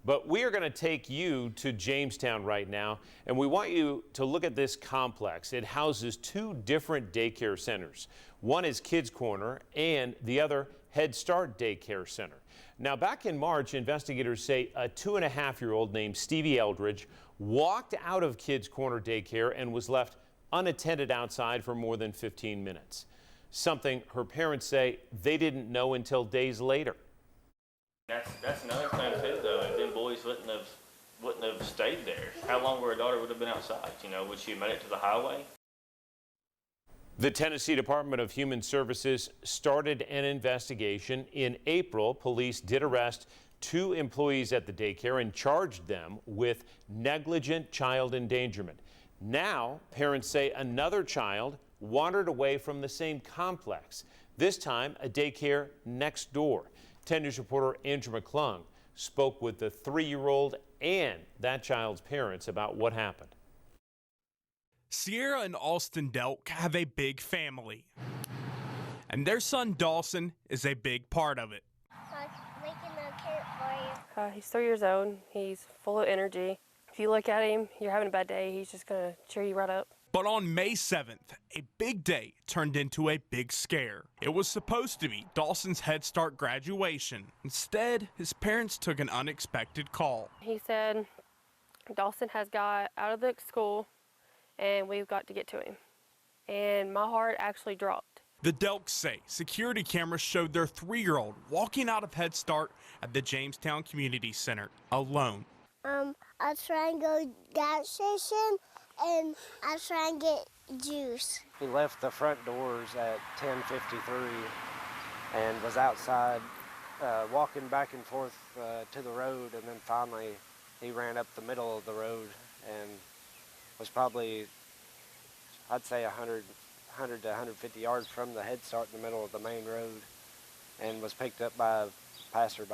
But we are going to take you to Jamestown right now, and we want you to look at this complex. It houses two different daycare centers. One is Kids Corner and the other Head Start Daycare Center. Now, back in March, investigators say a 2.5-year-old named Stevie Eldridge walked out of Kids Corner Daycare and was left unattended outside for more than 15 minutes. Something her parents say they didn't know until days later. That's another thing too, though. If them boys wouldn't have stayed there, how long would her daughter would have been outside? You know, would she have made it to the highway? The Tennessee Department of Human Services started an investigation. In April, police did arrest 2 employees at the daycare and charged them with negligent child endangerment. Now, parents say another child wandered away from the same complex, this time a daycare next door. 10 News reporter Andrew McClung spoke with the 3-year-old and that child's parents about what happened. Sierra and Austin Delk have a big family, and their son Dawson is a big part of it. Making a carrot for you. He's 3 years old. He's full of energy. If you look at him, you're having a bad day, he's just going to cheer you right up. But on May 7th, a big day turned into a big scare. It was supposed to be Dawson's Head Start graduation. Instead, his parents took an unexpected call. He said Dawson has got out of the school and we've got to get to him. And my heart actually dropped. The Delks say security cameras showed their 3-year-old walking out of Head Start at the Jamestown Community Center alone. I try and go gas station and I try and get juice. He left the front doors at 10:53 and was outside walking back and forth to the road, and then finally he ran up the middle of the road and was probably, I'd say 100 to 150 yards from the Head Start in the middle of the main road, and was picked up by a passerby.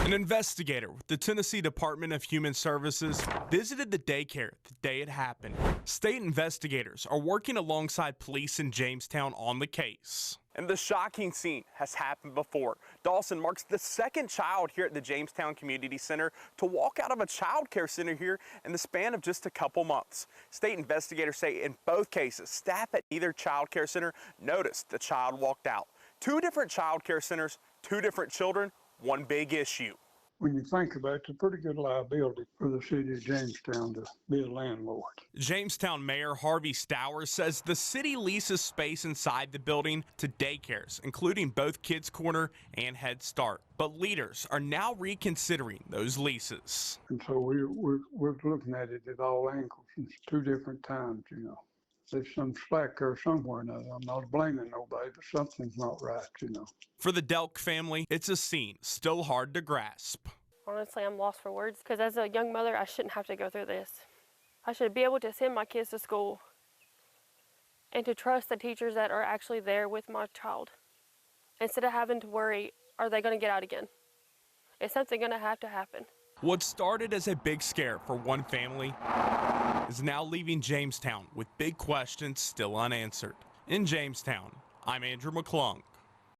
An investigator with the Tennessee Department of Human Services visited the daycare the day it happened. State investigators are working alongside police in Jamestown on the case. And the shocking scene has happened before. Dawson marks the 2nd child here at the Jamestown Community Center to walk out of a child care center here in the span of just a couple months. State investigators say in both cases, staff at either child care center noticed the child walked out. 2 different child care centers, 2 different children, one big issue. When you think about it, it's a pretty good liability for the city of Jamestown to be a landlord. Jamestown Mayor Harvey Stowers says the city leases space inside the building to daycares, including both Kids Corner and Head Start. But leaders are now reconsidering those leases. And so we're looking at it at all angles. It's 2 different times, you know. There's some slack there somewhere now. I'm not blaming nobody, but something's not right, you know. For the Delk family, it's a scene still hard to grasp. Honestly, I'm lost for words because as a young mother, I shouldn't have to go through this. I should be able to send my kids to school and to trust the teachers that are actually there with my child instead of having to worry, are they going to get out again? Is something going to happen? What started as a big scare for one family is now leaving Jamestown with big questions still unanswered. In Jamestown, I'm Andrew McClung.